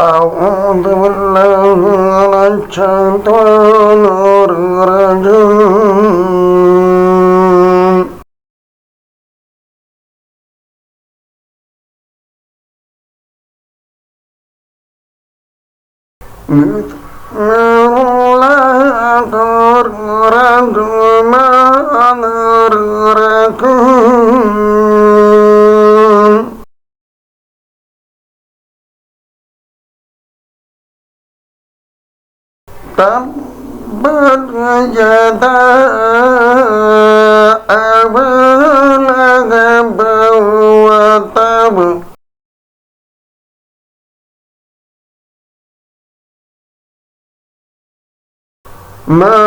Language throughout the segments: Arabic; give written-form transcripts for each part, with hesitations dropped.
أعوذ بالله من الشيطان الرجيم بسم الله الرحمن الرحيم تبت يدا أبي لهب وتب ما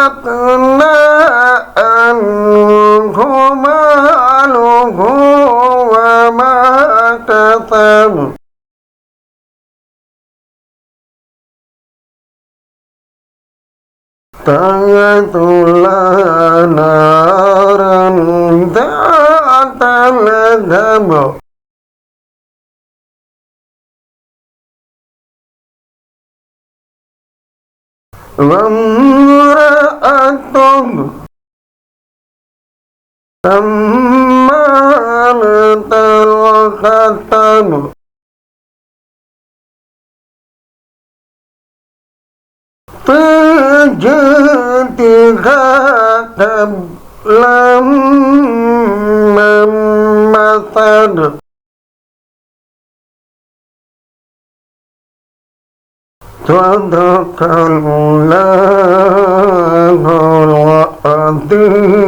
أغنى عنه ماله وما كسب سيصلى نارا ذات لهب وامرأته حمالة الحطب في جيدها حبل من مسد صدق الله العظيم.